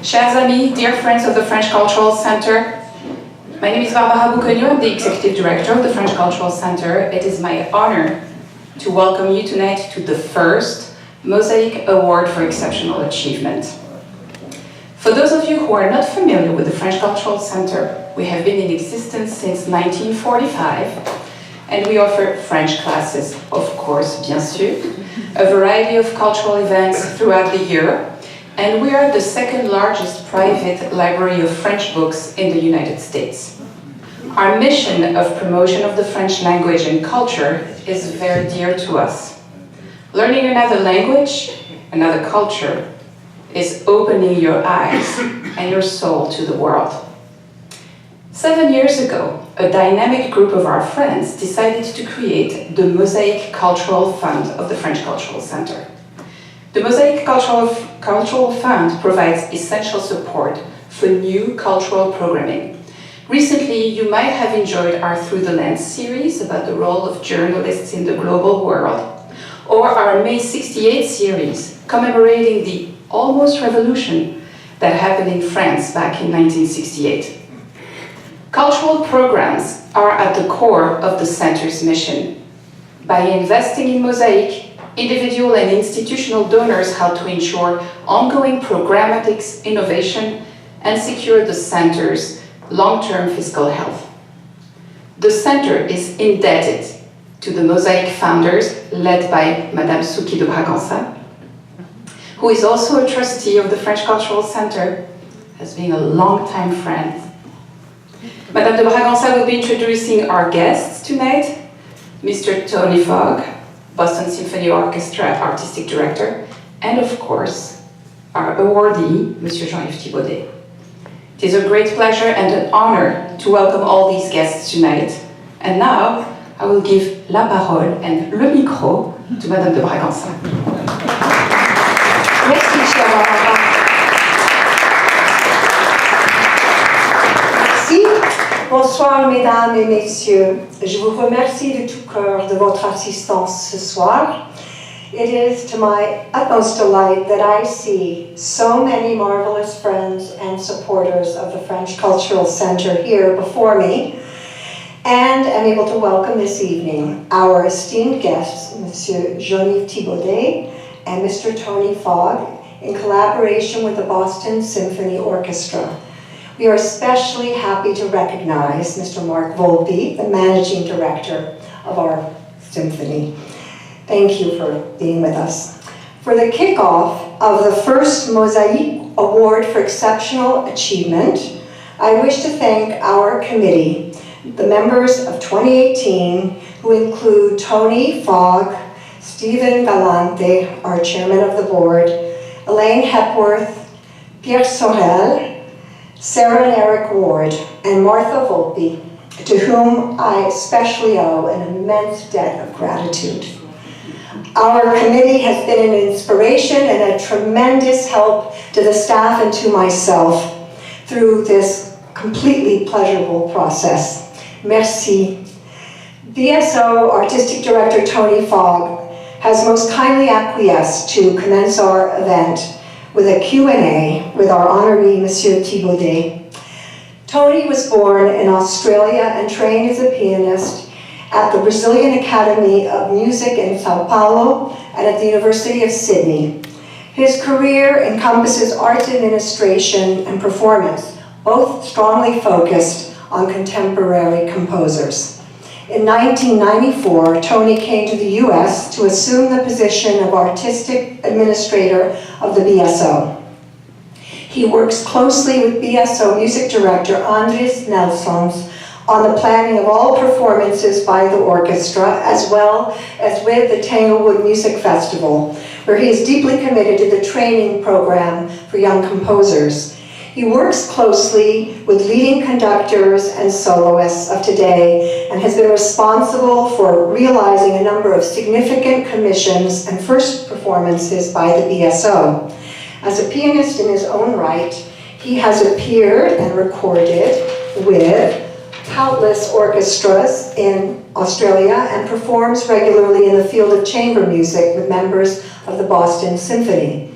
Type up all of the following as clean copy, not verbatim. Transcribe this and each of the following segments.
Chers amis, dear friends of the French Cultural Center, my name is Bouquegneau, I'm the Executive Director of the French Cultural Center. It is my honor to welcome you tonight to the first Mosaïque Award for Exceptional Achievement. For those of you who are not familiar with the French Cultural Center, we have been in existence since 1945, and we offer French classes, of course, bien sûr, a variety of cultural events throughout the year, and we are the second largest private library of French books in the United States. Our mission of promotion of the French language and culture is very dear to us. Learning another language, another culture, is opening your eyes and your soul to the world. 7 years ago, a dynamic group of our friends decided to create the Mosaïque Cultural Fund of the French Cultural Center. The Mosaïque Cultural Fund provides essential support for new cultural programming. Recently, you might have enjoyed our Through the Lens series about the role of journalists in the global world, or our May 68 series commemorating the almost revolution that happened in France back in 1968. Cultural programs are at the core of the Center's mission. By investing in Mosaïque, individual and institutional donors help to ensure ongoing programmatic innovation and secure the Center's long-term fiscal health. The Center is indebted to the Mosaïque founders, led by Madame Souki de Bragança, who is also a trustee of the French Cultural Center, has been a long-time friend. Madame de Bragança will be introducing our guests tonight, Mr. Tony Fogg, Boston Symphony Orchestra Artistic Director, and of course, our awardee, Monsieur Jean-Yves Thibaudet. It is a great pleasure and an honor to welcome all these guests tonight. And now, I will give la parole and le micro to Madame de Bragança. Merci, chère Barbara. Merci. Bonsoir, mesdames et messieurs. Je vous remercie de tout cœur de votre assistance ce soir. It is to my utmost delight that I see so many marvelous friends and supporters of the French Cultural Center here before me, and am able to welcome this evening our esteemed guests, Monsieur Jean-Yves Thibaudet and Mr. Tony Fogg, in collaboration with the Boston Symphony Orchestra. We are especially happy to recognize Mr. Mark Volpe, the Managing Director of our symphony. Thank you for being with us. For the kickoff of the first Mosaïque Award for Exceptional Achievement, I wish to thank our committee, the members of 2018, who include Tony Fogg, Stephen Galante, our chairman of the board, Elaine Hepworth, Pierre Sorel, Sarah and Eric Ward, and Martha Volpe, to whom I especially owe an immense debt of gratitude. Our committee has been an inspiration and a tremendous help to the staff and to myself through this completely pleasurable process. Merci. BSO Artistic Director Tony Fogg has most kindly acquiesced to commence our event with a Q&A with our honoree, Monsieur Thibaudet. Tony was born in Australia and trained as a pianist at the Brazilian Academy of Music in Sao Paulo and at the University of Sydney. His career encompasses art administration and performance, both strongly focused on contemporary composers. In 1994, Tony came to the US to assume the position of artistic administrator of the BSO. He works closely with BSO music director Andres Nelsons on the planning of all performances by the orchestra, as well as with the Tanglewood Music Festival, where he is deeply committed to the training program for young composers. He works closely with leading conductors and soloists of today and has been responsible for realizing a number of significant commissions and first performances by the BSO. As a pianist in his own right, he has appeared and recorded with countless orchestras in Australia and performs regularly in the field of chamber music with members of the Boston Symphony.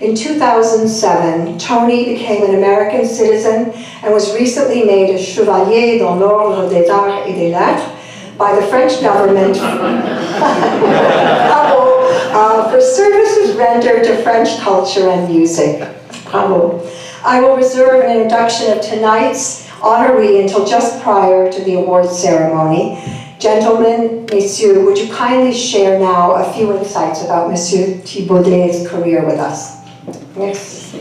In 2007, Tony became an American citizen and was recently made a Chevalier dans l'Ordre des Arts et des Lettres by the French government for services rendered to French culture and music. Bravo. I will reserve an introduction of tonight's honoree until just prior to the awards ceremony. Gentlemen, messieurs, would you kindly share now a few insights about Monsieur Thibaudet's career with us? Next.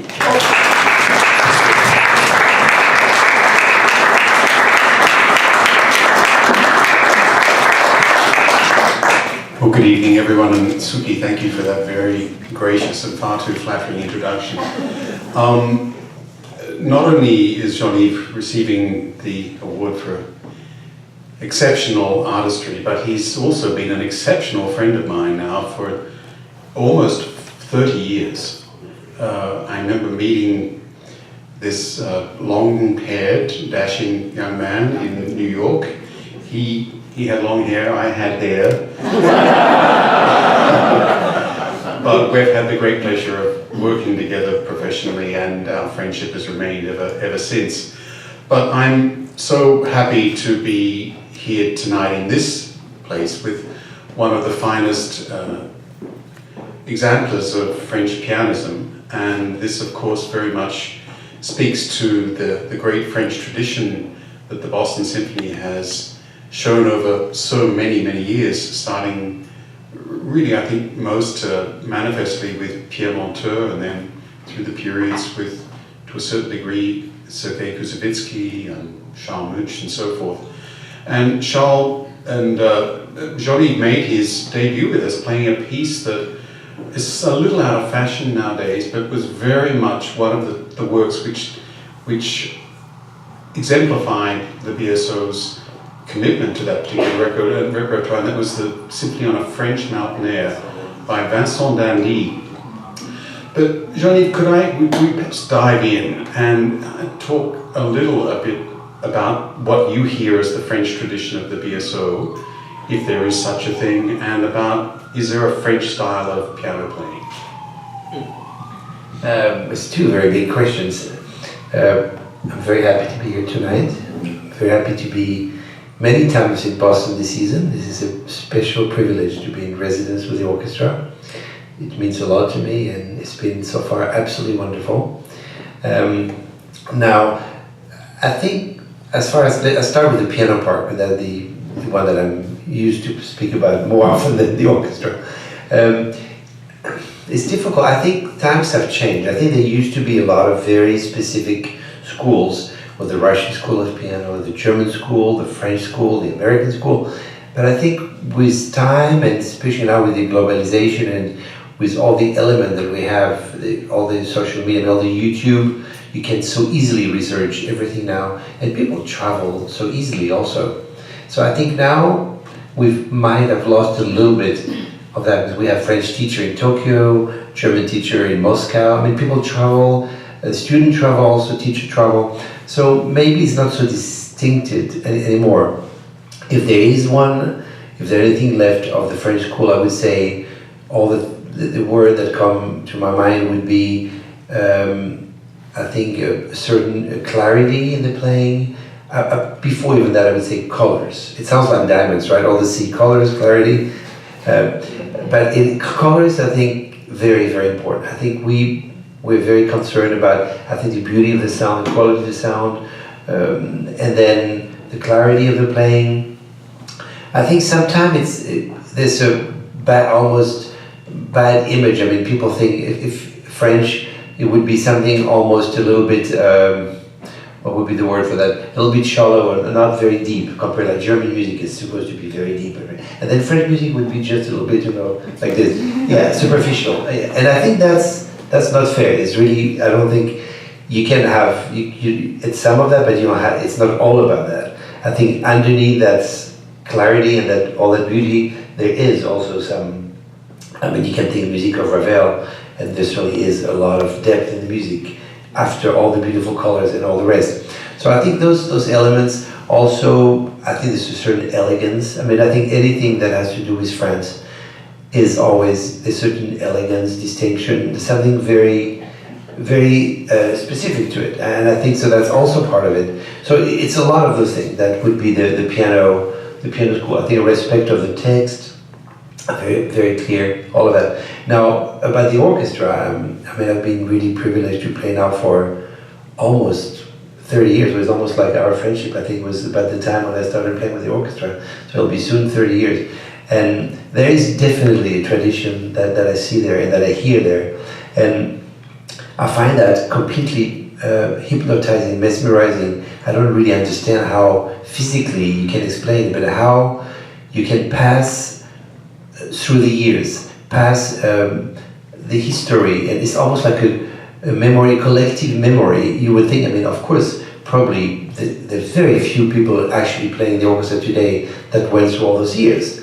Well, good evening, everyone, and Suki, thank you for that very gracious and far too flattering introduction. Not only is Jean-Yves receiving the award for exceptional artistry, but he's also been an exceptional friend of mine now for almost 30 years. I remember meeting this long-haired, dashing young man in New York. He had long hair, I had hair. But we've had the great pleasure of working together professionally, and our friendship has remained ever since. But I'm so happy to be here tonight in this place with one of the finest exemplars of French pianism, and this of course very much speaks to the great French tradition that the Boston Symphony has shown over so many years, starting really I think most manifestly with Pierre Monteux, and then through the periods with, to a certain degree, Sergei Koussevitzky and Charles Munch and so forth. And Charles and Jean-Yves made his debut with us playing a piece that is a little out of fashion nowadays, but was very much one of the works which exemplified the BSO's commitment to that particular repertoire, and that was the Symphony on a French Mountain Air by Vincent Dandy. But Jean-Yves, could we perhaps dive in and talk a bit about what you hear as the French tradition of the BSO, if there is such a thing, and about, is there a French style of piano playing? It's two very big questions. I'm very happy to be here tonight. Very happy to be many times in Boston this season. This is a special privilege to be in residence with the orchestra. It means a lot to me, and it's been so far absolutely wonderful. Now, I think as far as, I'll start with the piano part, but that's the one that I'm used to speak about more often than the orchestra. It's difficult. I think times have changed. I think there used to be a lot of very specific schools, or the Russian school of piano, the German school, the French school, the American school. But I think with time, and especially now with the globalization and with all the elements that we have, all the social media and all the YouTube, you can so easily research everything now, and people travel so easily also. So I think now we might have lost a little bit of that, because we have French teacher in Tokyo, German teacher in Moscow. I mean, people travel, student travel, also teacher travel. So maybe it's not so distinctive anymore. If there is one, if there's anything left of the French school, I would say all the word that come to my mind would be, I think, a certain clarity in the playing. Before even that, I would say colors. It sounds like diamonds, right? All the C colors, clarity. But in colors, I think very important. I think we're very concerned about, I think, the beauty of the sound, the quality of the sound, and then the clarity of the playing. I think sometimes there's a almost bad image. I mean, people think if French, it would be something almost a little bit, what would be the word for that? A little bit shallow and not very deep, compared like German music is supposed to be very deep. And then French music would be just a little bit, like this. Yeah, superficial. And I think that's not fair. It's really, I don't think you can have, it's some of that, but it's not all about that. I think underneath that's clarity and that all that beauty, there is also some, I mean, you can take the music of Ravel, and there certainly is a lot of depth in the music after all the beautiful colors and all the rest. So I think those elements also, I think there's a certain elegance. I mean, I think anything that has to do with France is always a certain elegance, distinction, something very, very specific to it. And I think so that's also part of it. So it's a lot of those things that would be the piano school. I think a respect of the text, very, very clear, all of that. Now, about the orchestra, I mean, I've been really privileged to play now for almost 30 years. It was almost like our friendship. I think it was about the time when I started playing with the orchestra. So it'll be soon 30 years. And there is definitely a tradition that I see there and that I hear there. And I find that completely hypnotizing, mesmerizing. I don't really understand how physically you can explain it, but how you can pass through the years, pass the history, and it's almost like a memory, collective memory. You would think, I mean, of course, probably there's very few people actually playing the orchestra today that went through all those years.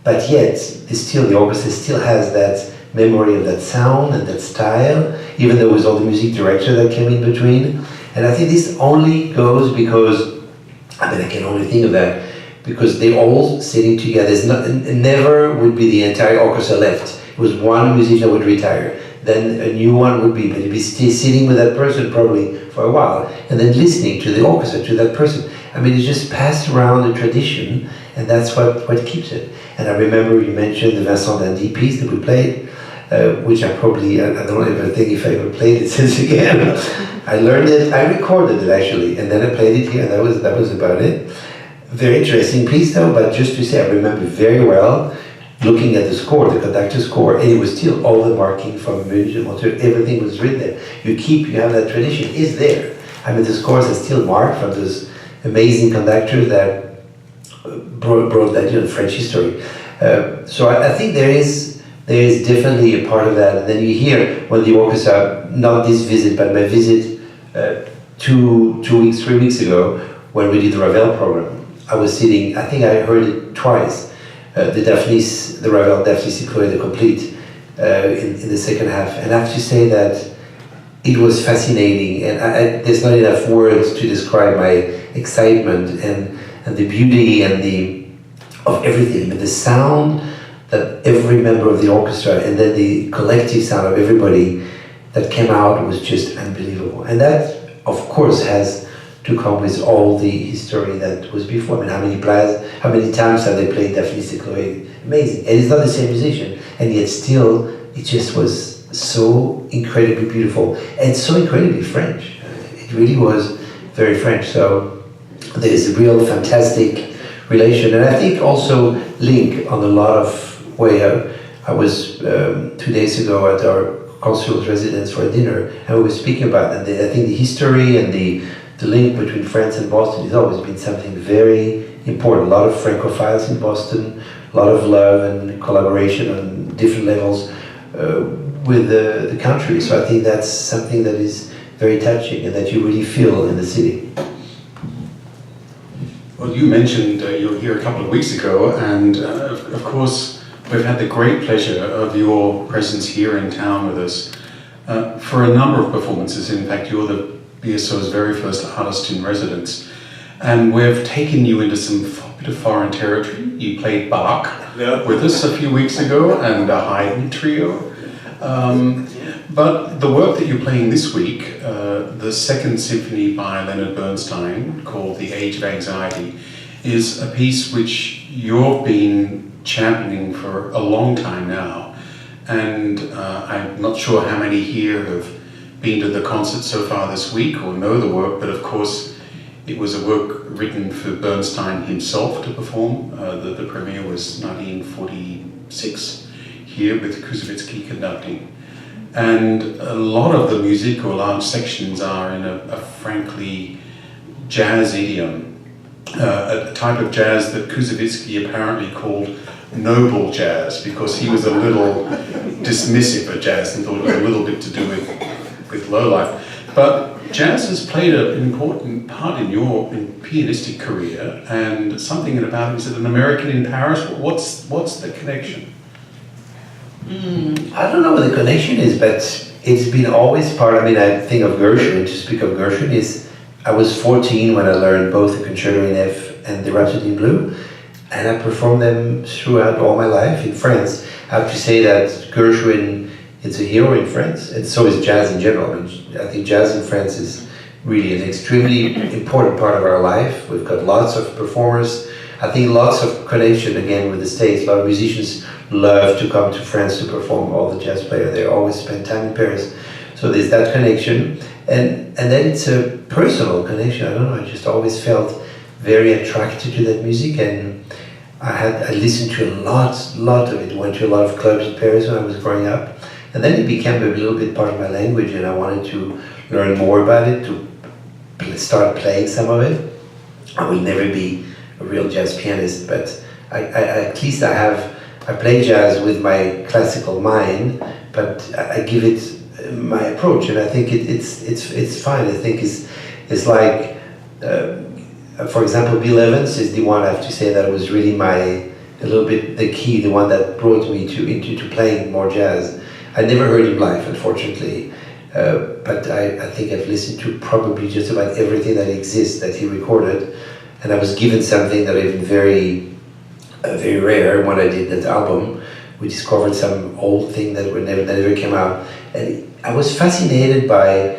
But yet, the orchestra still has that memory of that sound and that style, even though it was all the music director that came in between. And I think this only goes because, I mean, I can only think of that, because they all sitting together. Never would be the entire orchestra left. It was one musician would retire, then a new one would be, but you'd be still sitting with that person probably for a while, and then listening to the orchestra, to that person. I mean, it just passed around the tradition, and that's what keeps it. And I remember you mentioned the Vincent Dandy piece that we played, which I don't ever think if I ever played it since again. I learned it, I recorded it actually, and then I played it here, and that was about it. Very interesting piece though, but just to say, I remember very well looking at the score, the conductor's score, and it was still all the marking from München, everything was written there. You have that tradition, is there. I mean, the scores are still marked from those amazing conductors that brought that, French history. So I think there is definitely a part of that. And then you hear when the orchestra, not this visit, but my visit 3 weeks ago, when we did the Ravel program, I was sitting, I think I heard it twice, the Ravel Daphne Cycloée, the complete, in the second half. And I have to say that it was fascinating, and there's not enough words to describe my excitement and the beauty of everything, but the sound that every member of the orchestra and then the collective sound of everybody that came out was just unbelievable. And that, of course, has to come with all the history that was before. I mean, how many times have they played Daphne Cycloée? Amazing. And it's not the same musician, and yet still, it just was so incredibly beautiful and so incredibly French. It really was very French. So there's a real fantastic relation, and I think also link on a lot of way. I was 2 days ago at our consul's residence for a dinner, and we were speaking about that. I think the history and the link between France and Boston has always been something very important. A lot of Francophiles in Boston, a lot of love and collaboration on different levels with the country. So I think that's something that is very touching and that you really feel in the city. Well, you mentioned you were here a couple of weeks ago, and of course we've had the great pleasure of your presence here in town with us for a number of performances. In fact, you're the BSO's very first artist in residence, and we've taken you into some bit of foreign territory. You played Bach with us a few weeks ago, and a Haydn trio. But the work that you're playing this week, the second symphony by Leonard Bernstein, called The Age of Anxiety, is a piece which you've been championing for a long time now. And I'm not sure how many here have been to the concert so far this week or know the work, but of course it was a work written for Bernstein himself to perform. The premiere was 1946 here with Koussevitzky conducting. And a lot of the music, or large sections, are in a frankly jazz idiom, a type of jazz that Koussevitzky apparently called noble jazz, because he was a little dismissive of jazz and thought it had a little bit to do with low life. But jazz has played an important part in your pianistic career, and something about it. Is it an American in Paris? What's the connection? I don't know what the connection is, but it's been always part. I mean, I think of Gershwin. To speak of Gershwin, I was 14 when I learned both the Concerto in F and the Rhapsody in Blue, and I performed them throughout all my life in France. I have to say that Gershwin is a hero in France, and so is jazz in general. I mean, I think jazz in France is really an extremely important part of our life. We've got lots of performers. I think lots of connection again with the States. A lot of musicians love to come to France to perform. All the jazz players, they always spend time in Paris. So there's that connection. And then it's a personal connection. I don't know, I just always felt very attracted to that music, and I listened to a lot of it. Went to a lot of clubs in Paris when I was growing up. And then it became a little bit part of my language, and I wanted to learn more about it, to start playing some of it. I will never be a real jazz pianist, but at least I play jazz with my classical mind, but I give it my approach, and I think it's fine. I think it's like, for example, Bill Evans is the one I have to say that was really a little bit the key, the one that brought me into playing more jazz. I never heard him live, unfortunately, but I think I've listened to probably just about everything that exists that he recorded, and I was given something that even very rare when I did that album. We discovered some old thing that never came out, and I was fascinated by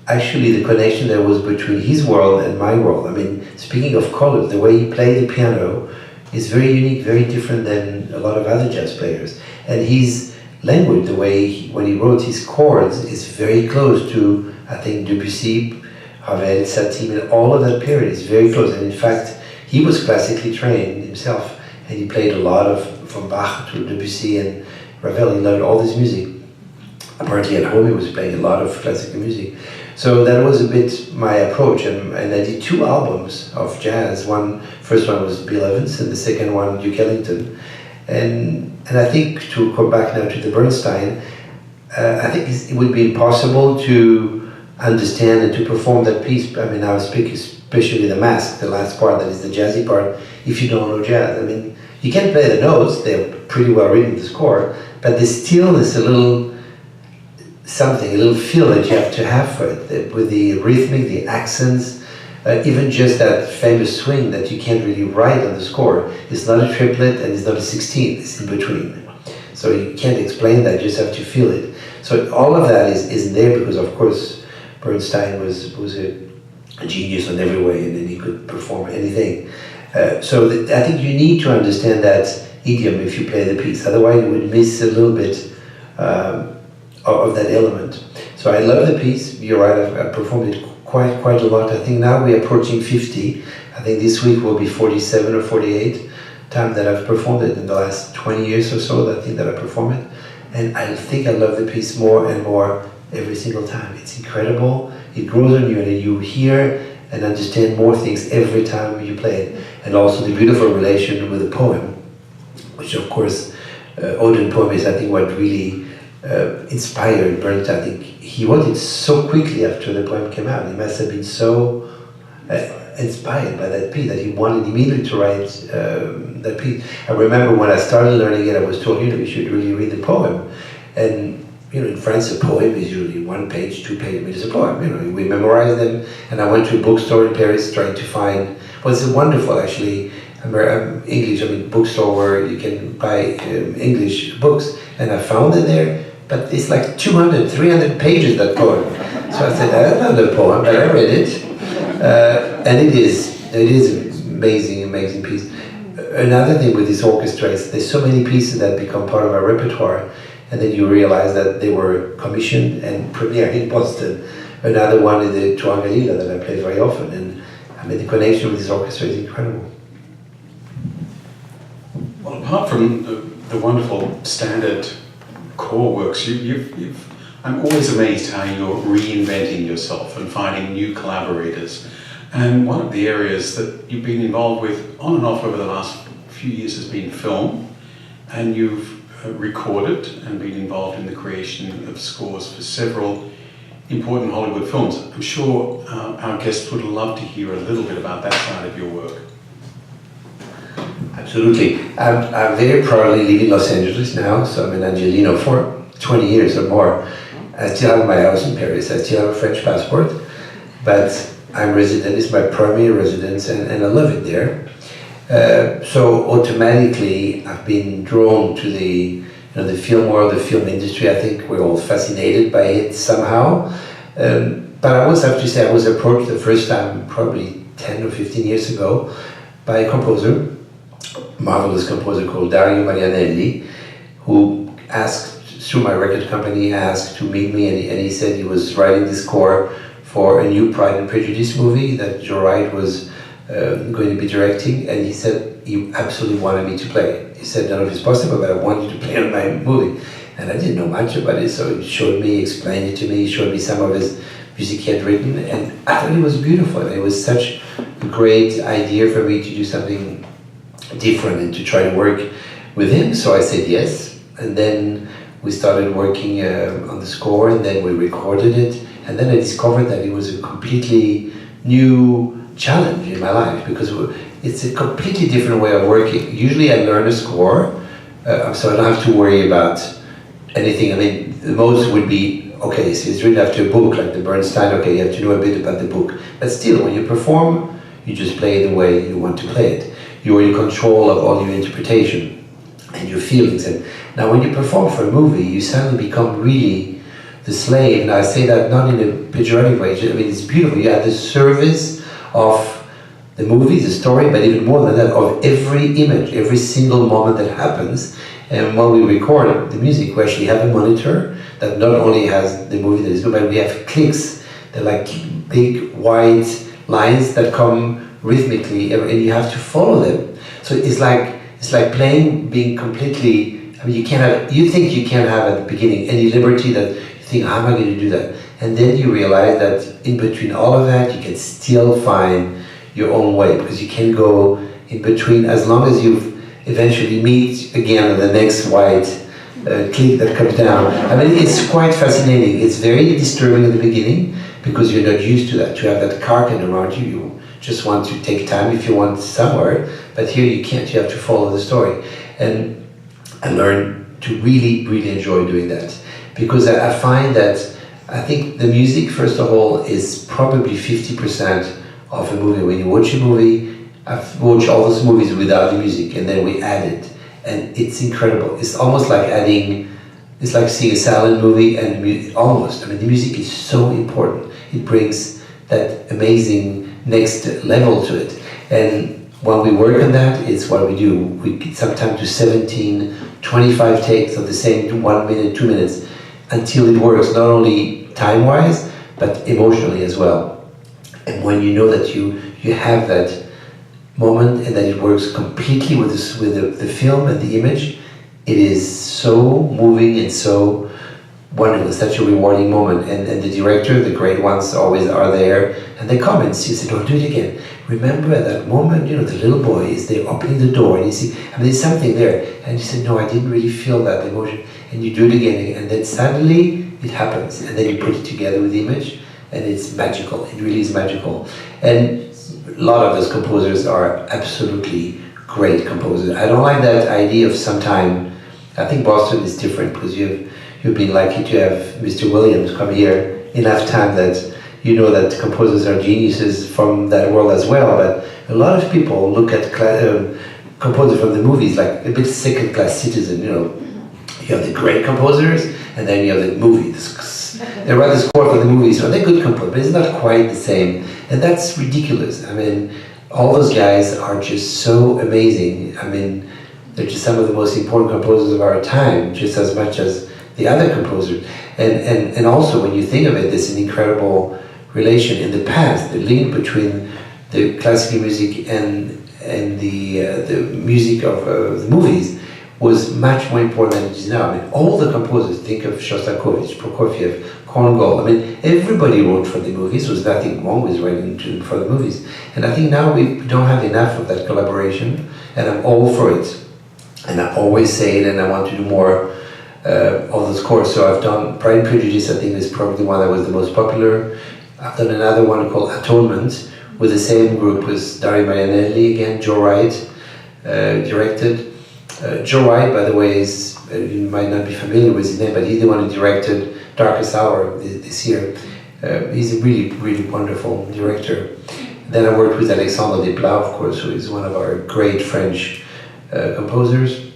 actually the connection there was between his world and my world. I mean, speaking of colors, the way he played the piano is very unique, very different than a lot of other jazz players, and his language, the way when he wrote his chords, is very close to, I think, Debussy, Ravel, Satie, and all of that period is very close. And in fact, he was classically trained himself, and he played a lot from Bach to Debussy and Ravel. He learned all this music. Apparently at home he was playing a lot of classical music. So that was a bit my approach, and I did 2 albums of jazz. First one was Bill Evans, and the second one Duke Ellington. And I think, to come back now to the Bernstein, I think it would be impossible to understand and to perform that piece. I mean, I was speaking especially the Mask, the last part that is the jazzy part, if you don't know jazz. I mean, you can play the notes, they're pretty well written, the score, but there's still this a little something, a little feel that you have to have for it, with the rhythmic, the accents, even just that famous swing that you can't really write on the score. It's not a triplet and it's not a 16th, it's in between. So you can't explain that, you just have to feel it. So all of that isn't there because, of course, Bernstein was a genius in every way, and then he could perform anything. I think you need to understand that idiom if you play the piece, otherwise you would miss a little bit of that element. So I love the piece. You're right, I've performed it quite a lot. I think now we're approaching 50. I think this week will be 47 or 48 time that I've performed it in the last 20 years or so, I think that I perform it. And I think I love the piece more and more every single time. It's incredible. It grows on you, and you hear and understand more things every time you play it. And also the beautiful relation with the poem, which of course, ode and poem is, I think, what really inspired Bernstein. I think he wrote it so quickly after the poem came out. He must have been so inspired by that piece that he wanted immediately to write that piece. I remember when I started learning it, I was told, you should really read the poem. And in France, a poem is usually 1 page, 2 pages. I mean, it's a poem. We memorize them. And I went to a bookstore in Paris trying to find. Well, it's wonderful, actually. Bookstore where you can buy English books, and I found it there. But it's like 200, 300 pages, that poem. So I said, I don't know the poem, but I read it. And it is an amazing piece. Another thing with this orchestra is there's so many pieces that become part of our repertoire, and then you realize that they were commissioned and premiered in Boston. Another one is the Tuangalila that I play very often, and I mean the connection with this orchestra is incredible. Well, apart from the wonderful standard core works, I'm always amazed how you're reinventing yourself and finding new collaborators. And one of the areas that you've been involved with on and off over the last few years has been film, and you've recorded and been involved in the creation of scores for several important Hollywood films. I'm sure our guests would love to hear a little bit about that side of your work. Absolutely. I'm very proudly living in Los Angeles now, so I'm in Angelino for 20 years or more. I still have my house in Paris, I still have a French passport, but I'm resident, it's my primary residence, and I love it there. So automatically I've been drawn to the film world, the film industry. I think we're all fascinated by it somehow. But I always have to say I was approached the first time probably 10 or 15 years ago by a composer, marvelous composer called Dario Marianelli, who asked, through my record company, asked to meet me, and he said he was writing the score for a new Pride and Prejudice movie that Joe Wright was going to be directing, and he said he absolutely wanted me to play it. He said, none of it's possible, but I want you to play on my movie. And I didn't know much about it, so he showed me, explained it to me, he showed me some of his music he had written, and I thought it was beautiful. It was such a great idea for me to do something different and to try to work with him, so I said yes. And then we started working on the score, and then we recorded it, and then I discovered that it was a completely new challenge in my life, because it's a completely different way of working. Usually I learn a score, so I don't have to worry about anything. I mean, the most would be, okay, so it's written after a book, like the Bernstein, okay, you have to know a bit about the book. But still, when you perform, you just play it the way you want to play it. You're in control of all your interpretation and your feelings. And now when you perform for a movie, you suddenly become really the slave. And I say that not in a pejorative way. I mean, it's beautiful. You have the service of the movie, the story, but even more than that, of every image, every single moment that happens. And when we record the music, we actually have a monitor that not only has the movie that is good, but we have clicks. They're like big white lines that come rhythmically, and you have to follow them. So it's like playing, being completely, I mean, you think you can't have at the beginning any liberty that you think, how am I going to do that? And then you realize that in between all of that, you can still find your own way, because you can go in between, as long as you eventually meet again the next white click that comes down. I mean, it's quite fascinating. It's very disturbing at the beginning, because you're not used to that, to have that carcan around you. You just want to take time if you want somewhere, but here you can't, you have to follow the story. And I learned to really, really enjoy doing that, because I find that, I think the music, first of all, is probably 50% of a movie. When you watch a movie, I've watched all those movies without the music, and then we add it, and it's incredible. It's almost like it's like seeing a silent movie, and almost, I mean, the music is so important. It brings that amazing next level to it. And when we work on that, it's what we do. We sometimes do 17, 25 takes of the same 1 minute, 2 minutes, until it works, not only time-wise, but emotionally as well. And when you know that you have that moment and that it works completely with the film and the image, it is so moving and so wonderful, such a rewarding moment. And the director, the great ones, always are there, and they comment, you say, don't do it again. Remember at that moment, you know, the little boy is there opening the door, and you see, I mean, there's something there. And you say, no, I didn't really feel that emotion. And you do it again, and then suddenly it happens, and then you put it together with the image, and it's magical. It really is magical. And a lot of those composers are absolutely great composers. I don't like that idea of sometime. I think Boston is different, because you've been lucky to have Mr. Williams come here enough time that you know that composers are geniuses from that world as well. But a lot of people look at composers from the movies like a bit second-class citizen. You know, you have the great composers, and then you have the movies. They write the score for the movies, so they're good composers, but it's not quite the same, and that's ridiculous. I mean, all those guys are just so amazing. I mean, they're just some of the most important composers of our time, just as much as the other composers. And also, when you think of it, there's an incredible relation in the past, the link between the classical music and the music of the movies was much more important than it is now. I mean, all the composers, think of Shostakovich, Prokofiev, Korngold, I mean, everybody wrote for the movies. There was nothing wrong with writing for the movies. And I think now we don't have enough of that collaboration, and I'm all for it. And I always say it, and I want to do more of the scores. So I've done Pride and Prejudice, I think is probably the one that was the most popular. I've done another one called Atonement with the same group, with Dario Marianelli, again, Joe Wright directed. Joe Wright, by the way, is, you might not be familiar with his name, but he's the one who directed Darkest Hour this year. He's a really, really wonderful director. Then I worked with Alexandre Desplat, of course, who is one of our great French composers.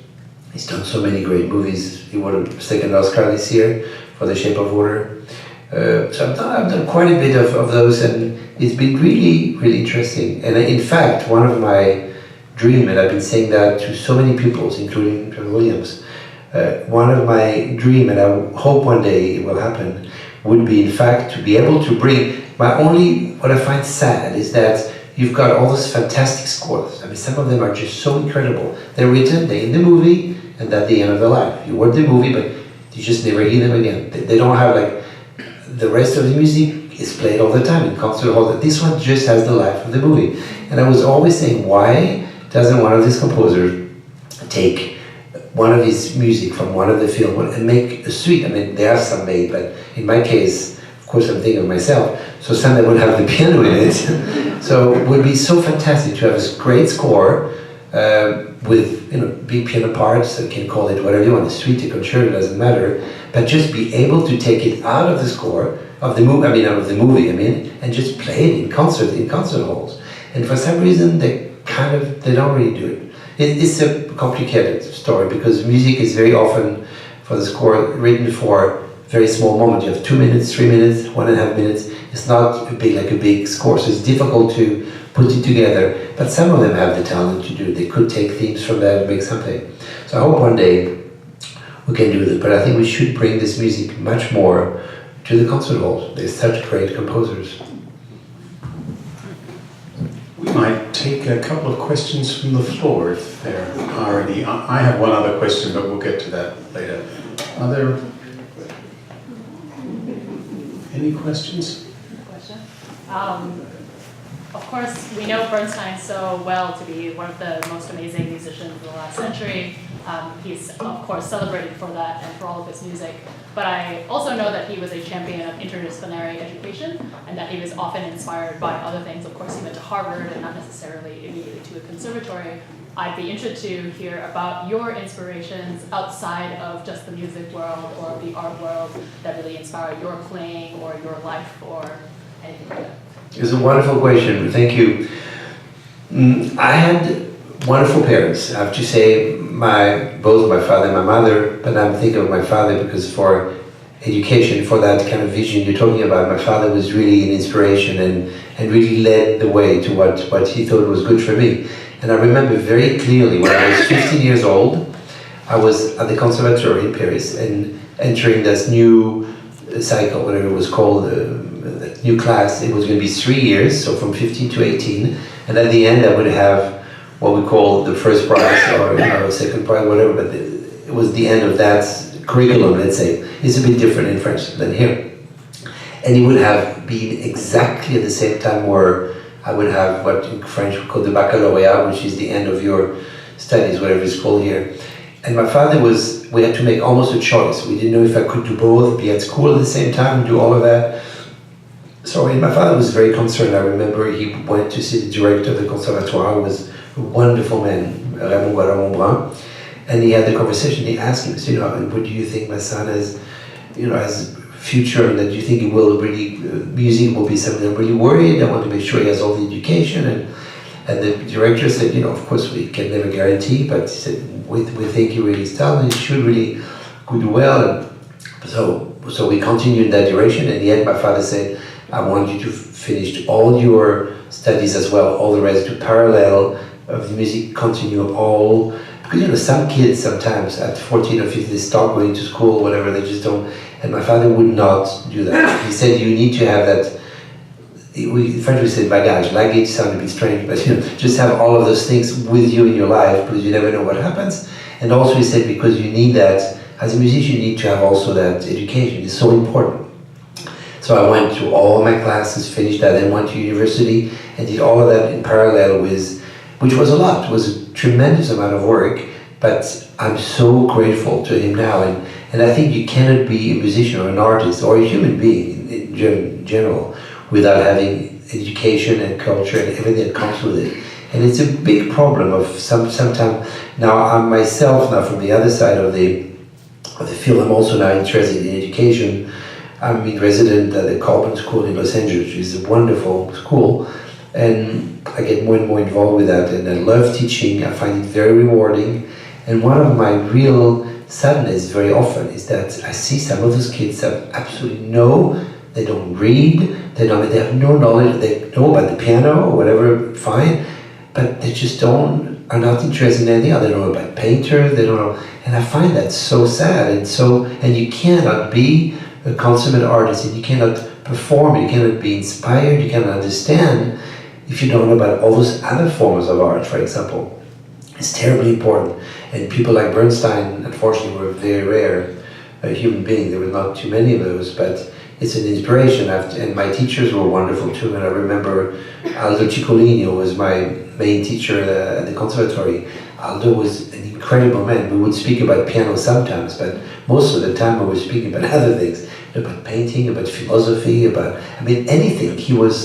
He's done so many great movies. He won a second Oscar this year for The Shape of Water. So I've done quite a bit of those, and it's been really, really interesting. And in fact, one of my dreams, and I've been saying that to so many pupils, including John Williams, one of my dreams, and I hope one day it will happen, would be in fact to be able to bring, what I find sad is that you've got all those fantastic scores. I mean, some of them are just so incredible. They're written, they're in the movie, and at the end of their life. You watch the movie, but you just never hear them again. They don't have like, the rest of the music is played all the time in concert halls. This one just has the life of the movie. And I was always saying, why doesn't one of these composers take one of his music from one of the film and make a suite? I mean, there are some made, but in my case, of course, I'm thinking of myself, so some that would have the piano in it. So it would be so fantastic to have a great score with big piano parts. You can call it whatever you want, a suite, a concerto, doesn't matter. But just be able to take it out of the score of the movie, and just play it in concert halls. And for some reason, they don't really do it. It's a complicated story because music is very often for the score written for very small moments. You have 2 minutes, 3 minutes, 1.5 minutes. It's not a big score, so it's difficult to put it together. But some of them have the talent to do it. They could take themes from that and make something. So I hope one day we can do that. But I think we should bring this music much more to the concert halls. They're such great composers. We might take a couple of questions from the floor if there are any. I have one other question, but we'll get to that later. Are there any questions? Of course, we know Bernstein so well to be one of the most amazing musicians of the last century. He's, of course, celebrated for that and for all of his music. But I also know that he was a champion of interdisciplinary education and that he was often inspired by other things. Of course, he went to Harvard and not necessarily immediately to a conservatory. I'd be interested to hear about your inspirations outside of just the music world or the art world that really inspire your playing or your life or anything like that. It's a wonderful question. Thank you. I had wonderful parents. I have to say, both my father and my mother, but I'm thinking of my father because for education, for that kind of vision you're talking about, my father was really an inspiration and really led the way to what he thought was good for me. And I remember very clearly when I was 15 years old, I was at the conservatory in Paris and entering this new cycle, whatever it was called, the new class. It was going to be 3 years, so from 15 to 18, and at the end I would have what we call the first prize or second prize, whatever, but it was the end of that curriculum, let's say. It's a bit different in French than here. And it would have been exactly at the same time where I would have what in French we call the baccalaureate, which is the end of your studies, whatever it's called here. And my father we had to make almost a choice. We didn't know if I could do both, be at school at the same time, do all of that. So my father was very concerned. I remember he went to see the director of the conservatoire, who was a wonderful man, Raymond Guaramon-Brun, and he had the conversation. He asked him, what do you think my son has future, and that you think he will really, music will be something I'm really worried. I want to make sure he has all the education. And the director said, of course we can never guarantee, but he said, we think he really is talented, he should really do well. And so we continued in that direction. And yet my father said, I want you to finish all your studies as well, all the rest, to parallel of the music, continue all, because some kids sometimes at 14 or 15 they start going to school, whatever, they just don't, and my father would not do that. He said you need to have that, in French we say bagage, luggage sounds a bit strange, but just have all of those things with you in your life, because you never know what happens. And also he said because you need that, as a musician you need to have also that education, it's so important. So I went to all my classes, finished that, then went to university and did all of that in parallel with, which was a lot, it was a tremendous amount of work, but I'm so grateful to him now. And I think you cannot be a musician or an artist or a human being in general without having education and culture and everything that comes with it. And it's a big problem of sometimes, now I'm myself now from the other side of the field, I'm also now interested in education. I'm in resident at the Colburn School in Los Angeles, which is a wonderful school, And I get more and more involved with that, and I love teaching. I find it very rewarding. And one of my real sadness very often is that I see some of those kids have absolutely they don't read, they have no knowledge, they know about the piano or whatever, fine, but they just are not interested in anything else. They don't know about painters, they don't know, and I find that so sad. And you cannot be a consummate artist, and you cannot perform, you cannot be inspired, you cannot understand if you don't know about all those other forms of art, for example. It's terribly important. And people like Bernstein, unfortunately, were very rare human beings. There were not too many of those, but it's an inspiration. And my teachers were wonderful too. And I remember Aldo Ciccolini was my main teacher at the conservatory. Aldo was an incredible man. We would speak about piano sometimes, but most of the time we were speaking about other things, about painting, about philosophy, anything.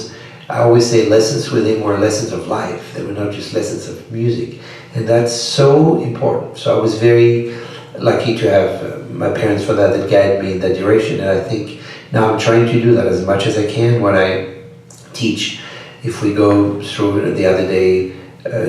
I always say lessons with him were lessons of life. They were not just lessons of music. And that's so important. So I was very lucky to have my parents for that guided me in that direction. And I think now I'm trying to do that as much as I can when I teach. If we go through the other day,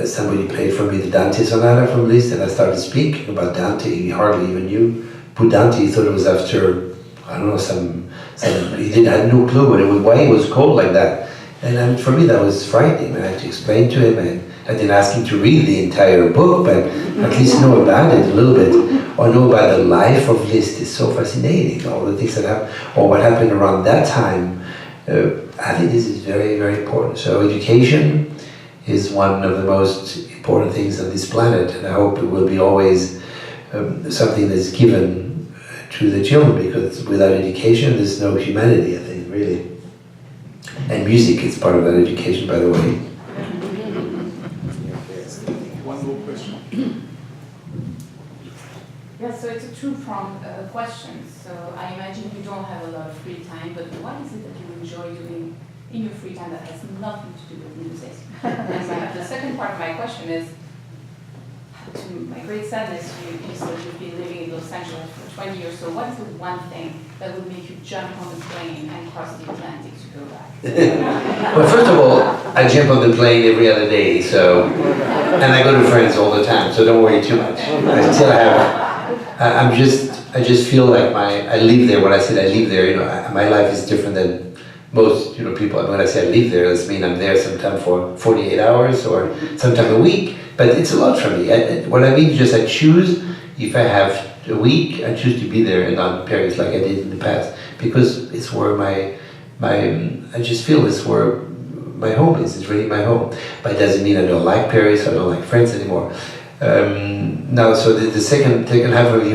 somebody played for me the Dante Sonata from Liszt, and I started speaking about Dante. He hardly even knew who Dante. He thought it was after, I don't know, he had no clue why he was called like that. And for me that was frightening. I had to explain to him, and I didn't ask him to read the entire book, but at least know about it a little bit, or know about the life of Liszt. Is so fascinating, all the things that happened, or what happened around that time. I think this is very, very important. So education is one of the most important things on this planet, and I hope it will be always something that's given to the children, because without education there's no humanity, I think, really. And music is part of that education, by the way. One more question. Yeah, so it's a two-pronged question. So I imagine you don't have a lot of free time, but what is it that you enjoy doing in your free time that has nothing to do with music? And the second part of my question is, to my great sadness, you said you've been living in Los Angeles for 20 years, so what is the one thing that would make you jump on the plane and cross the Atlantic to go back? Well, first of all, I jump on the plane every other day, and I go to friends all the time, so don't worry too much. I still have, I just feel like I live there. When I said I live there, my life is different than most, people. When I say I live there, it means I'm there sometime for 48 hours or sometime a week. But it's a lot for me. What I mean is just I choose, if I have a week, I choose to be there and not in Paris like I did in the past, because it's where I just feel it's where my home is. It's really my home. But it doesn't mean I don't like Paris, I don't like France anymore. Now, so the second half of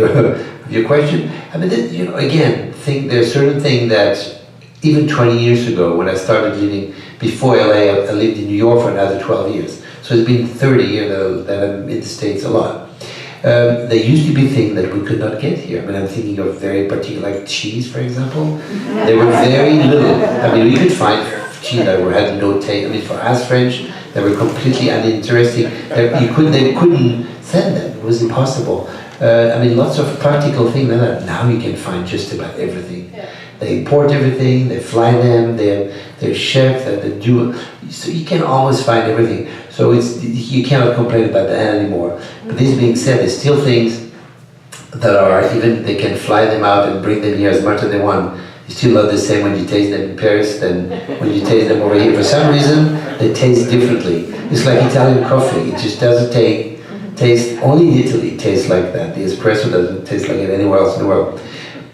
your question, again, think there's certain thing that even 20 years ago, when I started living, before LA, I lived in New York for another 12 years. So it's been 30 years that I'm in the States a lot. There used to be things that we could not get here. I'm thinking of very particular, like cheese, for example. There were very little. We could find cheese that had no taste. For us French, they were completely uninteresting. They couldn't send them. It was impossible. Lots of practical things like that. Now you can find just about everything. Yeah. They import everything, they fly them, they're chefs, they do, so you can always find everything. So you cannot complain about that anymore. But this being said, there's still things that are, even they can fly them out and bring them here as much as they want. It's still not the same when you taste them in Paris than when you taste them over here. For some reason, they taste differently. It's like Italian coffee, it just doesn't taste, only in Italy tastes like that. The espresso doesn't taste like it anywhere else in the world.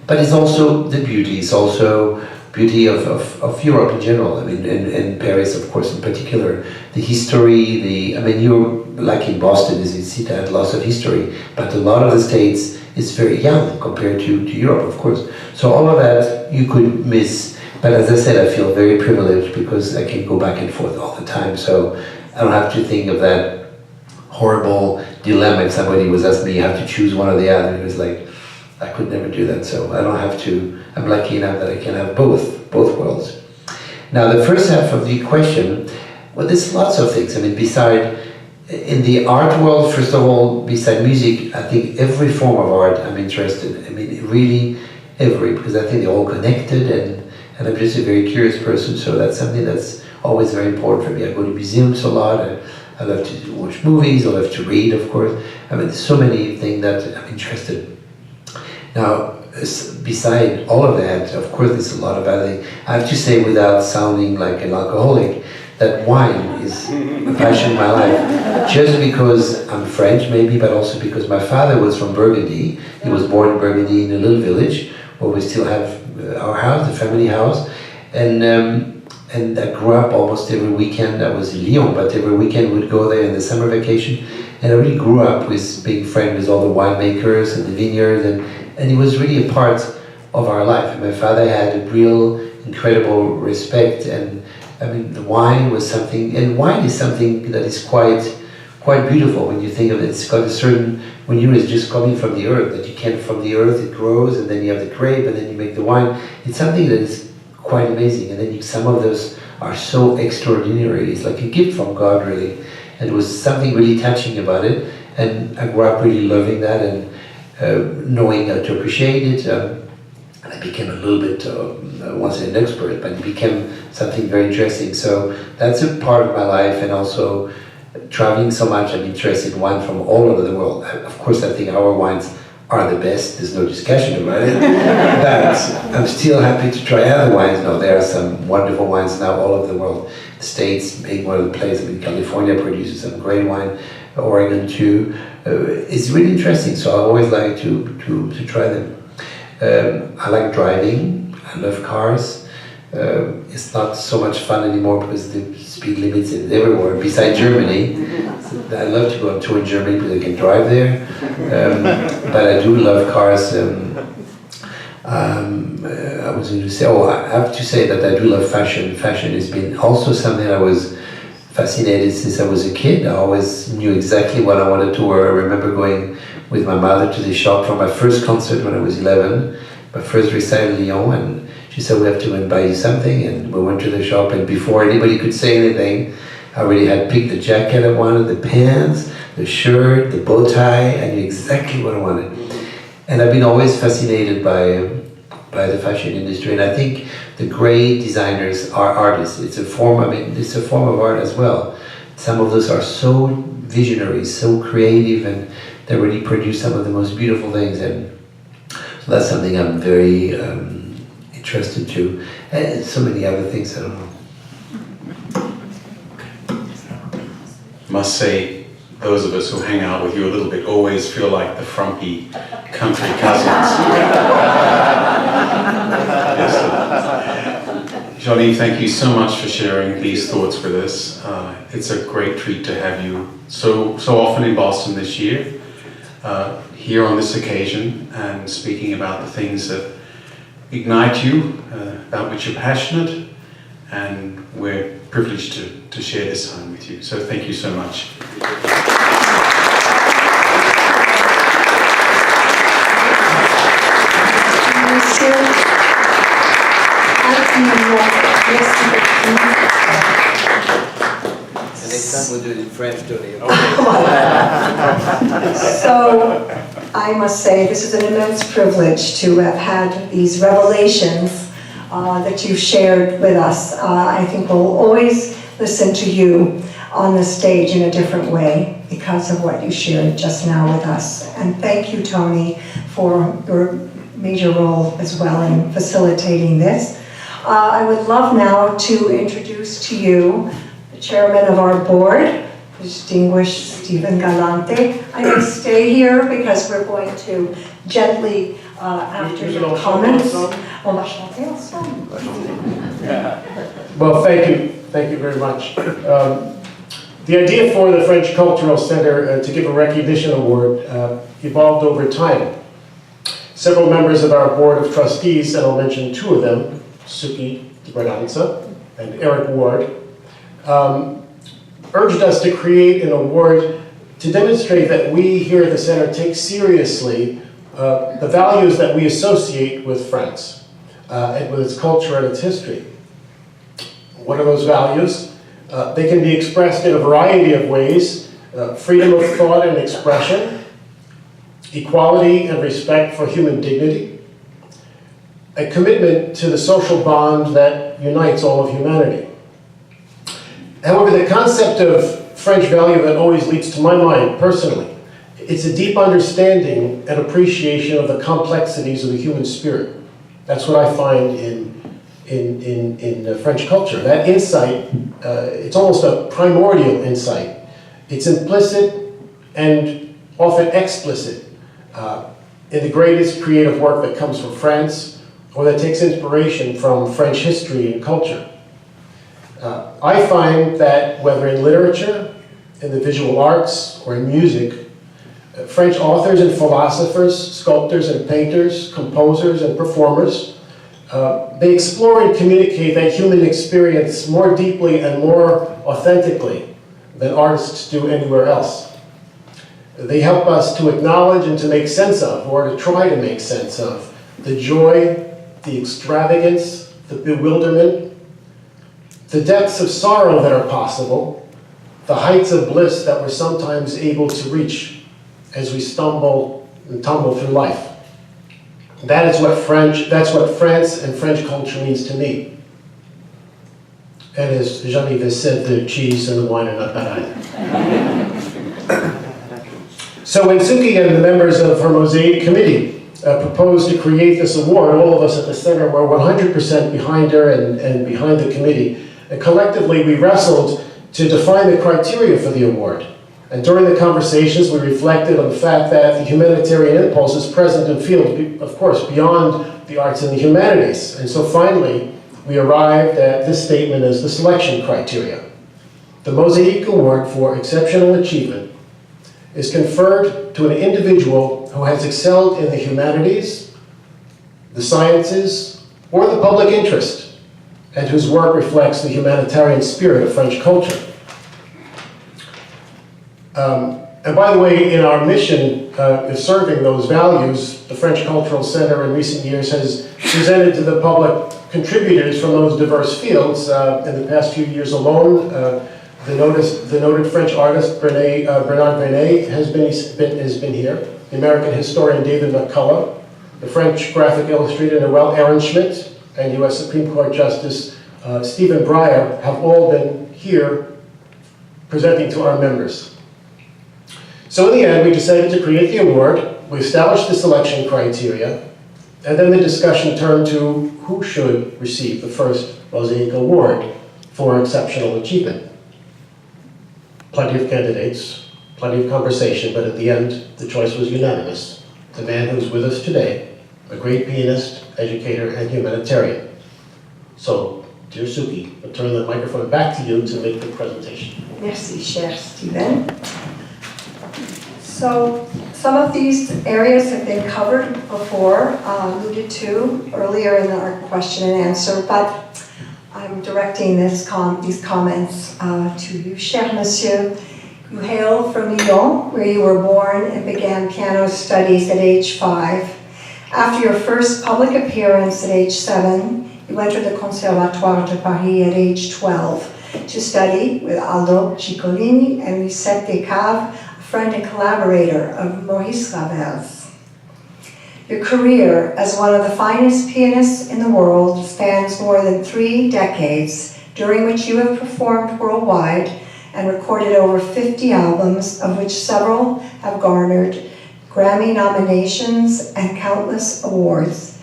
But it's also the beauty. It's also beauty of Europe in general. And Paris, of course, in particular. The history, you're like in Boston, as you see, that lots of history. But a lot of the States is very young compared to Europe, of course. So all of that you could miss. But as I said, I feel very privileged because I can go back and forth all the time. So I don't have to think of that horrible dilemma. If somebody was asking me, you have to choose one or the other, it was like, I could never do that, so I don't have to. I'm lucky enough that I can have both worlds. Now, the first half of the question, well, there's lots of things. Beside, in the art world, first of all, beside music, I think every form of art I'm interested. Really every, because I think they're all connected, and I'm just a very curious person, so that's something that's always very important for me. I go to museums a lot. I love to watch movies. I love to read, of course. I mean, there's so many things that I'm interested in. Now, beside all of that, of course, there's a lot of other things. I have to say, without sounding like an alcoholic, that wine is a passion in my life. Just because I'm French, maybe, but also because my father was from Burgundy. He was born in Burgundy in a little village where we still have our house, the family house. And I grew up almost every weekend. I was in Lyon, but every weekend we'd go there in the summer vacation. And I really grew up with being friends with all the winemakers and the vineyards, and it was really a part of our life. And my father had a real incredible respect, and I mean, the wine was something, and wine is something that is quite beautiful when you think of it. It's got a certain, when you is just coming from the earth, that you can, from the earth it grows, and then you have the grape, and then you make the wine. It's something that is quite amazing, and then some of those are so extraordinary. It's like a gift from God, really. And it was something really touching about it, and I grew up really loving that and knowing how to appreciate it. And I became a little bit, I won't say an expert, but it became something very interesting. So that's a part of my life, and also traveling so much, I'm interested in wine from all over the world. Of course, I think our wines are the best, there's no discussion about it, but I'm still happy to try other wines. No, there are some wonderful wines now all over the world. The States being one of the places. I mean, California produces some great wine, Oregon too. It's really interesting, so I always like to try them. I like driving, I love cars. It's not so much fun anymore because the speed limits is everywhere, besides Germany. So I love to go on tour in Germany because I can drive there. But I do love cars. I was going to say, I have to say that I do love fashion. Fashion has been also something I was fascinated since I was a kid. I always knew exactly what I wanted to wear. I remember going with my mother to the shop for my first concert when I was 11, my first recital in Lyon, and she said, we have to go and buy you something, and we went to the shop, and before anybody could say anything, I already had picked the jacket I wanted, the pants, the shirt, the bow tie. I knew exactly what I wanted. And I've been always fascinated by the fashion industry, and I think the great designers are artists. It's a form, it's a form of art as well. Some of those are so visionary, so creative, and they really produce some of the most beautiful things, and so that's something I'm very interested to, and so many other things, I don't know. Must say, those of us who hang out with you a little bit always feel like the frumpy country cousins. Yes. Jean-Yves, thank you so much for sharing these thoughts with us. It's a great treat to have you so often in Boston this year, here on this occasion, and speaking about the things that ignite you, about which you're passionate, and we're privileged to share this time with you. So thank you so much. Next time we'll do it in French, Tony. So, I must say, this is an immense privilege to have had these revelations that you've shared with us. I think we'll always listen to you on the stage in a different way because of what you shared just now with us. And thank you, Tony, for your major role as well in facilitating this. I would love now to introduce to you the chairman of our board, distinguished Stephen Galante. I may stay here because we're going to gently, after your comments, on va chanter ensemble. Well, thank you very much. The idea for the French Cultural Center to give a recognition award evolved over time. Several members of our board of trustees, and I'll mention two of them, Suki Braganza and Eric Ward, urged us to create an award to demonstrate that we here at the center take seriously the values that we associate with France and with its culture and its history. What are those values? They can be expressed in a variety of ways: freedom of thought and expression, equality and respect for human dignity, a commitment to the social bond that unites all of humanity. However, the concept of French value that always leads to my mind, personally, it's a deep understanding and appreciation of the complexities of the human spirit. That's what I find in French culture. That insight, it's almost a primordial insight. It's implicit and often explicit in the greatest creative work that comes from France or that takes inspiration from French history and culture. I find that whether in literature, in the visual arts, or in music, French authors and philosophers, sculptors and painters, composers and performers, they explore and communicate that human experience more deeply and more authentically than artists do anywhere else. They help us to acknowledge and to make sense of, or to try to make sense of, the joy, the extravagance, the bewilderment, the depths of sorrow that are possible, the heights of bliss that we're sometimes able to reach as we stumble and tumble through life. That's what France and French culture means to me. And as Jean-Yves has said, the cheese and the wine are not bad either. So when Suki and the members of her Mosaïque Committee proposed to create this award, all of us at the center were 100% behind her and behind the committee. And collectively, we wrestled to define the criteria for the award. And during the conversations, we reflected on the fact that the humanitarian impulse is present in fields, of course, beyond the arts and the humanities. And so finally, we arrived at this statement as the selection criteria. The Mosaïque Award for Exceptional Achievement is conferred to an individual who has excelled in the humanities, the sciences, or the public interest, and whose work reflects the humanitarian spirit of French culture. And by the way, in our mission of serving those values, the French Cultural Center in recent years has presented to the public contributors from those diverse fields. In the past few years alone, the noted French artist Bernard Vernet has been here, the American historian David McCullough, the French graphic illustrator Noël Ehrenschmidt, and U.S. Supreme Court Justice Stephen Breyer have all been here presenting to our members. So in the end, we decided to create the award, we established the selection criteria, and then the discussion turned to who should receive the first Mosaïque Award for exceptional achievement. Plenty of candidates, plenty of conversation, but at the end, the choice was unanimous. The man who's with us today, a great pianist, educator, and humanitarian. So, dear Suki, I'll turn the microphone back to you to make the presentation. Merci, cher Stephen. So, some of these areas have been covered before, alluded to earlier in our question and answer, but I'm directing these comments to you, cher monsieur. You hail from Lyon, where you were born and began piano studies at age 5. After your first public appearance at age 7, you entered the Conservatoire de Paris at age 12 to study with Aldo Ciccolini and Lucette Descaves, a friend and collaborator of Maurice Ravel's. Your career as one of the finest pianists in the world spans more than 3 decades, during which you have performed worldwide and recorded over 50 albums, of which several have garnered Grammy nominations and countless awards.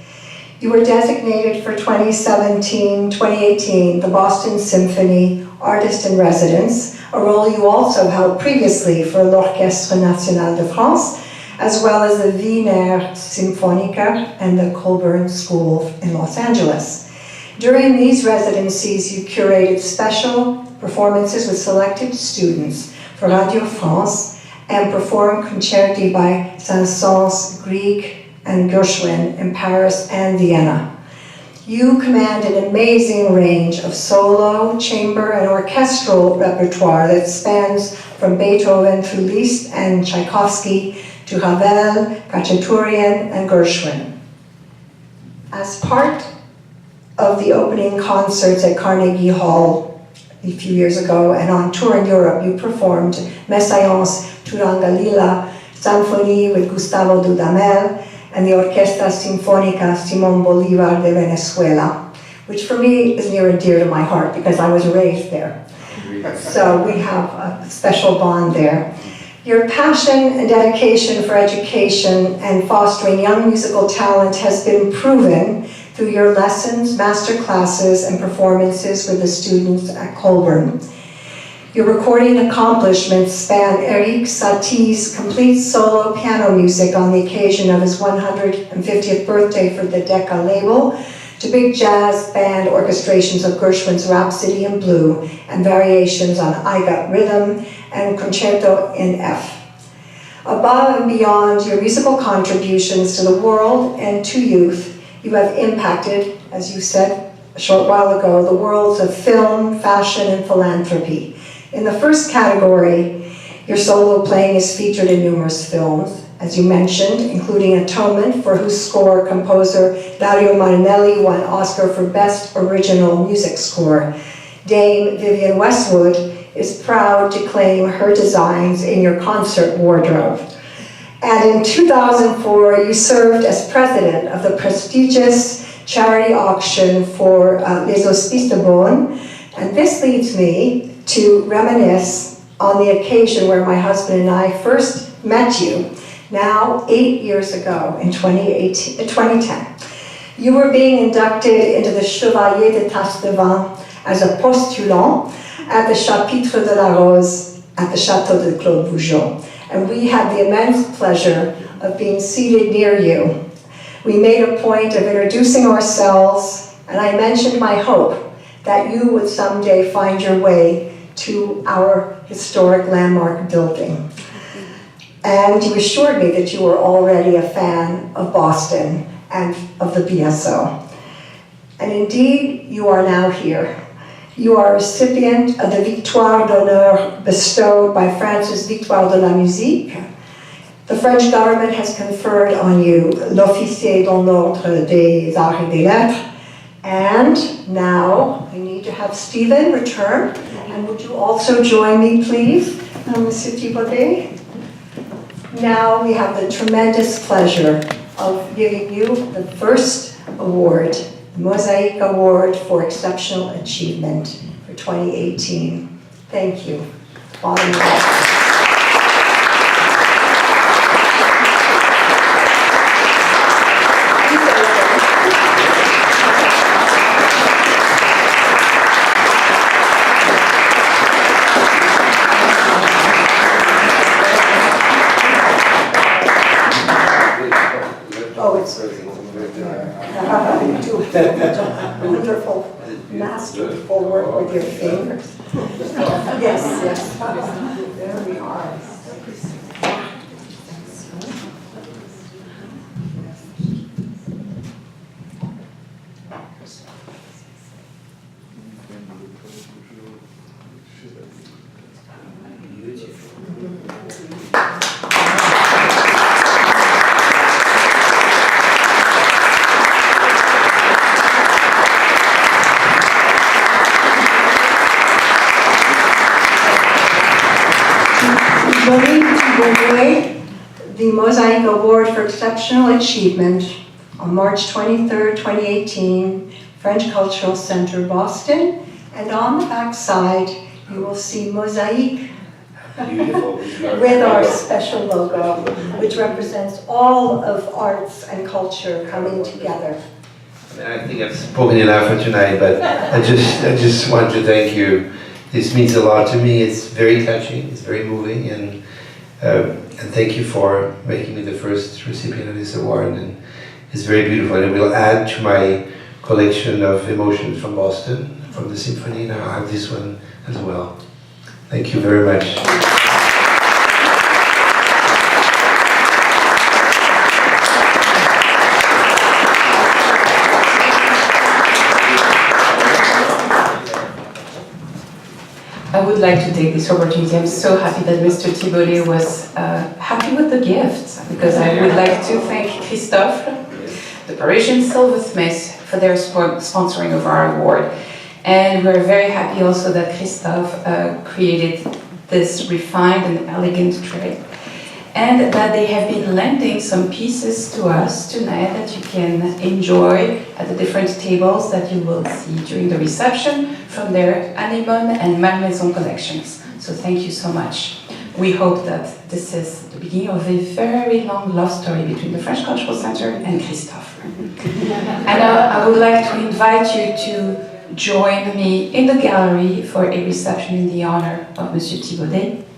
You were designated for 2017-2018 the Boston Symphony Artist in Residence, a role you also held previously for l'Orchestre National de France, as well as the Wiener Symphonica and the Colburn School in Los Angeles. During these residencies, you curated special performances with selected students for Radio France and performed concerti by Saint-Saëns, Grieg, and Gershwin in Paris and Vienna. You command an amazing range of solo, chamber, and orchestral repertoire that spans from Beethoven through Liszt and Tchaikovsky to Ravel, Khachaturian, and Gershwin. As part of the opening concerts at Carnegie Hall a few years ago and on tour in Europe, you performed Messiaen's Turangalila Symphony with Gustavo Dudamel and the Orquesta Sinfónica Simón Bolívar de Venezuela, which for me is near and dear to my heart because I was raised there. So we have a special bond there. Your passion and dedication for education and fostering young musical talent has been proven through your lessons, master classes, and performances with the students at Colburn. Your recording accomplishments span Eric Satie's complete solo piano music on the occasion of his 150th birthday for the Decca label, to big jazz band orchestrations of Gershwin's Rhapsody in Blue and variations on I Got Rhythm and Concerto in F. Above and beyond your musical contributions to the world and to youth, you have impacted, as you said a short while ago, the worlds of film, fashion, and philanthropy. In the first category, your solo playing is featured in numerous films, as you mentioned, including Atonement, for whose score composer Dario Marinelli won Oscar for Best Original Music Score. Dame Vivienne Westwood is proud to claim her designs in your concert wardrobe. And in 2004, you served as president of the prestigious charity auction for Les Hospices de Beaune. And this leads me to reminisce on the occasion where my husband and I first met you, now 8 years ago in 2010. You were being inducted into the Chevalier de Tasse de Vin as a postulant at the Chapitre de la Rose at the Château de Claude Bougeot. And we had the immense pleasure of being seated near you. We made a point of introducing ourselves, and I mentioned my hope that you would someday find your way to our historic landmark building. And you assured me that you were already a fan of Boston and of the BSO. And indeed, you are now here. You are a recipient of the Victoire d'honneur bestowed by France's Victoire de la Musique. The French government has conferred on you l'Officier dans l'Ordre des Arts et des Lettres. And now, I need to have Stephen return. And would you also join me, please, Monsieur Thibaudet? Now we have the tremendous pleasure of giving you the first award, the Mosaïque Award for Exceptional Achievement for 2018. Thank you. Bottom line. Wonderful, masterful work with your fingers. Yes, yes. There we are. Jean-Yves Thibaudet, the Mosaïque Award for Exceptional Achievement on March 23rd, 2018, French Cultural Center, Boston. And on the back side, you will see Mosaïque with our special logo, which represents all of arts and culture coming together. I think I've spoken enough for tonight, but I just want to thank you. This means a lot to me. It's very touching, it's very moving, and thank you for making me the first recipient of this award. And it's very beautiful, and it will add to my collection of emotions from Boston, from the symphony. Now I have this one as well. Thank you very much. I would like to take this opportunity. I'm so happy that Mr. Thibaudet was happy with the gift, because I would like to thank Christophe, the Parisian Silversmiths, for their sponsoring of our award. And we're very happy also that Christophe created this refined and elegant tray. and that they have been lending some pieces to us tonight that you can enjoy at the different tables that you will see during the reception from their Anémone and Malmaison collections. So thank you so much. We hope that this is the beginning of a very long love story between the French Cultural Center and Christophe. And I would like to invite you to join me in the gallery for a reception in the honor of Monsieur Thibaudet.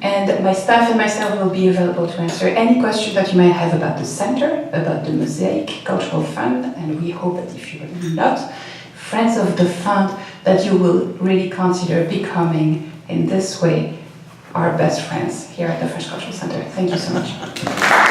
And my staff and myself will be available to answer any question that you might have about the center, about the Mosaïque Cultural Fund, and we hope that if you are not friends of the fund, that you will really consider becoming, in this way, our best friends here at the French Cultural Center. Thank you so much.